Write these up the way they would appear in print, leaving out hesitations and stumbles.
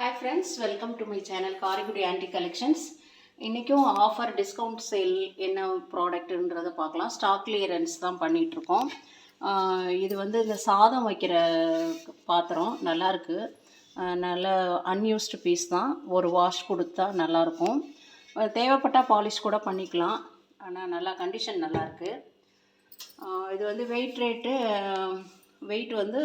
Hi friends, welcome to my channel Karigudi Antique Collections. இன்றைக்கும் offer discount sale என்ன ப்ராடக்ட்டுன்றதை பார்க்கலாம். Stock clearance தான் பண்ணிகிட்ருக்கோம். இது வந்து இந்த சாதம் வைக்கிற பாத்திரம் நல்லாயிருக்கு. நல்ல அன்யூஸ்டு பீஸ் தான். ஒரு வாஷ் கொடுத்தா நல்லாயிருக்கும். தேவைப்பட்டால் பாலிஷ் கூட பண்ணிக்கலாம். ஆனால் நல்லா கண்டிஷன் நல்லாயிருக்கு. இது வந்து வெயிட் வந்து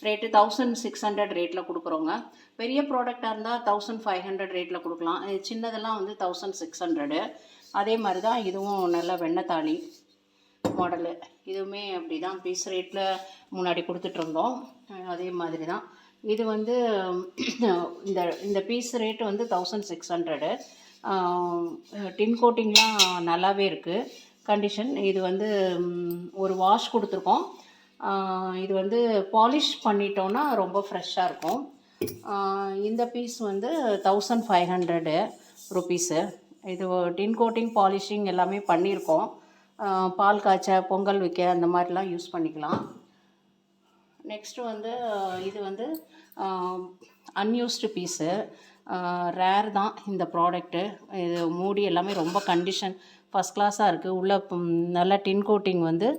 ரேட்டு 1600 ரேட்டில் கொடுக்குறோங்க. பெரிய ப்ராடக்டாக இருந்தால் 1500 ரேட்டில் கொடுக்கலாம். இது சின்னதெல்லாம் வந்து 1600. அதே மாதிரி தான் இதுவும் நல்ல வெண்ணத்தாளி மாடலு. இதுவுமே அப்படி தான் பீஸ் ரேட்டில் முன்னாடி கொடுத்துட்ருந்தோம். அதே மாதிரி தான் இது வந்து இந்த பீஸ் ரேட்டு வந்து 1600. டின் கோட்டிங்லாம் நல்லாவே இருக்குது கண்டிஷன். இது வந்து ஒரு வாஷ் கொடுத்துருக்கோம். இது வந்து பாலிஷ் பண்ணிட்டோன்னா ரொம்ப ஃப்ரெஷ்ஷாக இருக்கும். இந்த பீஸ் வந்து 1500 ருபீஸு. இது டின் கோட்டிங் பாலிஷிங் எல்லாமே பண்ணியிருக்கோம். பால் காய்ச்ச பொங்கல் வைக்க அந்த மாதிரிலாம் யூஸ் பண்ணிக்கலாம். நெக்ஸ்ட்டு வந்து இது வந்து அன்யூஸ்டு பீஸு. ரேர் தான் இந்த ப்ராடக்ட்டு. இது மூடி எல்லாமே ரொம்ப கண்டிஷன் ஃபஸ்ட் கிளாஸாக இருக்குது. உள்ள நல்ல டின் கோட்டிங் வந்து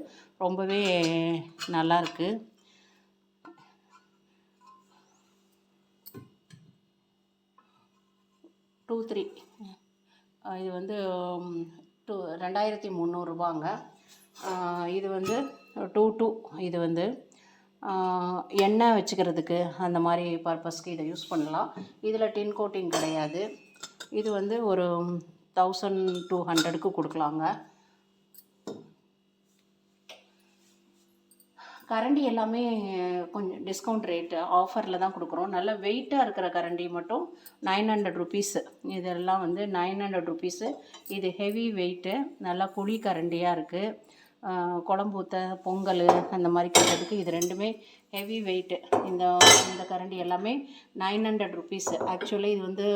ரொம்பவே நல்லாயிருக்கு. இது வந்து 2300 ரூபாங்க. இது வந்து 22. இது வந்து எண்ணெய் வச்சுக்கிறதுக்கு அந்த மாதிரி பர்பஸ்க்கு இதை யூஸ் பண்ணலாம். இதில் டின் கோட்டிங் கிடையாது. இது வந்து ஒரு 1200க்கு கொடுக்கலாங்க. கரண்டி எல்லாமே கொஞ்சம் டிஸ்கவுண்ட் ரேட்டு ஆஃபரில் தான் கொடுக்குறோம். நல்ல வெயிட்டாக இருக்கிற கரண்டி மட்டும் 900 ருபீஸு. இதெல்லாம் வந்து 900 ருபீஸு. இது ஹெவி வெயிட்டு, நல்லா புளி கரண்டியாக இருக்குது. குழம்பு ஊற்ற பொங்கல் அந்த மாதிரி கேட்டதுக்கு இது ரெண்டுமே ஹெவி வெயிட்டு. இந்த கரண்டி எல்லாமே 900 ருபீஸு. ஆக்சுவலி இது வந்து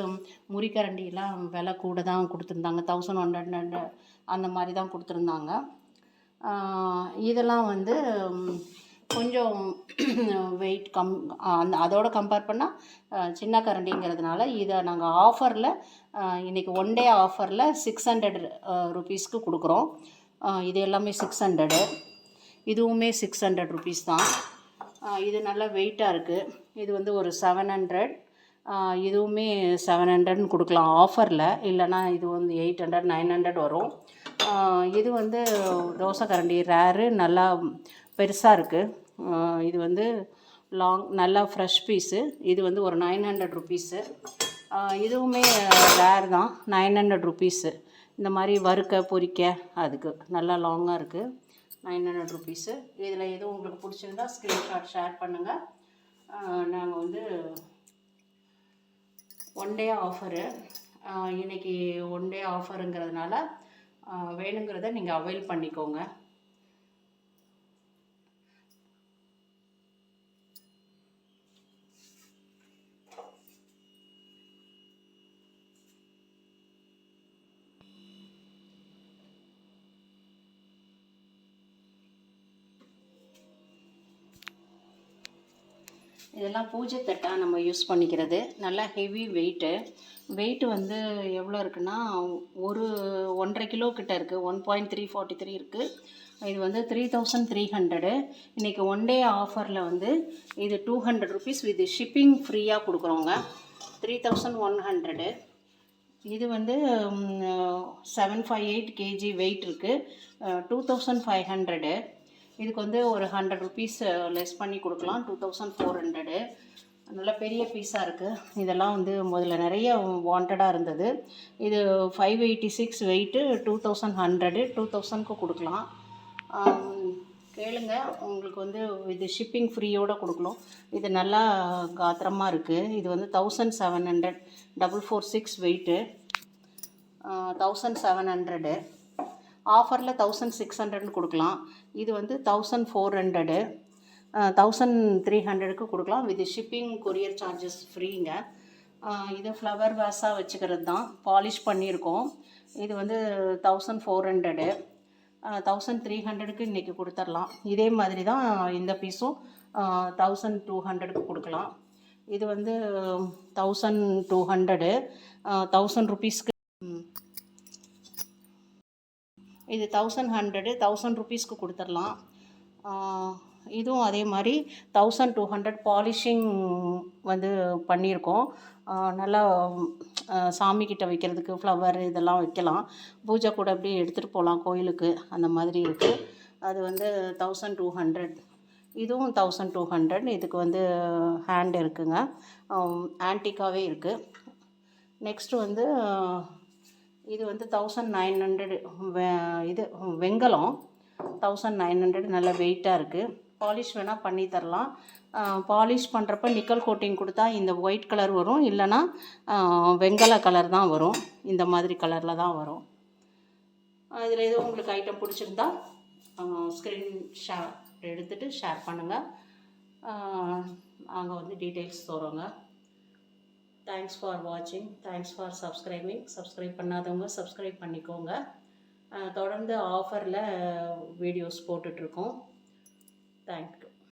முறிக்கரண்டிலாம் விலை கூட தான் கொடுத்துருந்தாங்க. 1100 அந்த மாதிரி தான் கொடுத்துருந்தாங்க. இதெல்லாம் வந்து கொஞ்சம் வெயிட் அதோட கம்பேர் பண்ணால் சின்ன கரண்டிங்கிறதுனால இதை நாங்கள் ஆஃபரில் இன்றைக்கி ஒன் டே ஆஃபரில் 600 ருபீஸ்க்கு கொடுக்குறோம். இது எல்லாமே 600. இதுவுமே 600 ருபீஸ் தான். இது நல்லா வெயிட்டாக இருக்குது. இது வந்து ஒரு 700. இதுவுமே 700ன்னு கொடுக்கலாம் ஆஃபரில். இல்லைனா இது வந்து 800 900 வரும். இது வந்து தோசை கரண்டி ரேரு, நல்லா பெருசாக இருக்குது. இது வந்து நல்லா ஃப்ரெஷ் பீஸு. இது வந்து ஒரு 900 ருபீஸு. இதுவுமே ரேர் தான், 900 ருபீஸு. இந்த மாதிரி வறுக்க பொரிக்க அதுக்கு நல்லா லாங்காக இருக்குது. 900 ருபீஸு. இதில் எதுவும் உங்களுக்கு பிடிச்சிருந்தா ஸ்க்ரீன்ஷாட் ஷேர் பண்ணுங்கள். நாங்கள் வந்து ஒன் டே ஆஃபரு. இன்றைக்கி ஒன் டே ஆஃபருங்கிறதுனால வேணுங்கிறத நீங்கள் அவைல் பண்ணிக்கோங்க. இதெல்லாம் பூஜை தட்டாக நம்ம யூஸ் பண்ணிக்கிறது. நல்லா ஹெவி வெயிட்டு வந்து எவ்வளோ இருக்குன்னா ஒரு 1.5 கிலோ கிட்ட இருக்குது. 1.343 இருக்குது. இது வந்து 3300. இன்றைக்கி ஒன் டே ஆஃபரில் வந்து இது 200 ருபீஸ் வித் ஷிப்பிங் ஃப்ரீயாக கொடுக்குறோங்க. 3100. இது வந்து 758 kg வெயிட் இருக்குது. 2500. இதுக்கு வந்து ஒரு 100 ருபீஸ் லெஸ் பண்ணி கொடுக்கலாம். 2400. நல்ல பெரிய பீஸாக இருக்குது. இதெல்லாம் வந்து முதல்ல நிறைய வாண்டடாக இருந்தது. இது 586 வெயிட்டு. 2100. 2000க்கு கொடுக்கலாம். கேளுங்க, உங்களுக்கு வந்து இது ஷிப்பிங் ஃப்ரீயோடு கொடுக்கணும். இது நல்லா காத்திரமாக இருக்குது. இது வந்து 1700. 446 வெயிட்டு. 1700. ஆஃபரில் 1600ன்னு கொடுக்கலாம். இது வந்து 1400. 1300க்கு கொடுக்கலாம். வித் ஷிப்பிங் கொரியர் சார்ஜஸ் ஃப்ரீங்க. இது ஃப்ளவர் வேஸாக வச்சுக்கிறது தான், பாலிஷ் பண்ணியிருக்கோம். இது வந்து 1400. 1300க்கு இன்றைக்கி கொடுத்துர்லாம். இதே மாதிரி தான் இந்த பீஸும் 1200க்கு கொடுக்கலாம். இது வந்து 1200 1000 ருபீஸ்க்கு. இது 1100 ருபீஸ்க்கு கொடுத்துடலாம். இதுவும் அதே மாதிரி 1200 பாலிஷிங் வந்து பண்ணியிருக்கோம். நல்லா சாமிக்கிட்ட வைக்கிறதுக்கு ஃப்ளவர் இதெல்லாம் வைக்கலாம். பூஜை கூட அப்படியே எடுத்துகிட்டு போகலாம் கோயிலுக்கு, அந்த மாதிரி இருக்குது. அது வந்து 1200. இதுவும் 1200. இதுக்கு வந்து ஹேண்ட் இருக்குங்க, ஆன்டிக்காவே இருக்குது. நெக்ஸ்ட்டு வந்து இது வந்து 1900. இது வெங்கலம் 1900, நல்ல வெயிட்டாக இருக்குது. பாலிஷ் வேணால் பண்ணி தரலாம். பாலிஷ் பண்ணுறப்ப நிக்கல் கோட்டிங் கொடுத்தா இந்த ஒயிட் கலர் வரும், இல்லைனா வெங்கல கலர் தான் வரும். இந்த மாதிரி கலரில் தான் வரும். இதில் எதுவும் உங்களுக்கு ஐட்டம் பிடிச்சிருந்தா ஸ்க்ரீன் எடுத்துகிட்டு ஷேர் பண்ணுங்கள். நாங்கள் வந்து டீட்டெயில்ஸ் தரோங்க. தேங்க்ஸ் ஃபார் வாட்சிங், தேங்க்ஸ் ஃபார் சப்ஸ்கிரைபிங். சப்ஸ்கிரைப் பண்ணாதவங்க சப்ஸ்கிரைப் பண்ணிக்கோங்க. தொடர்ந்து ஆஃபரில் வீடியோஸ் போட்டுட்ருக்கோம். தேங்க்யூ.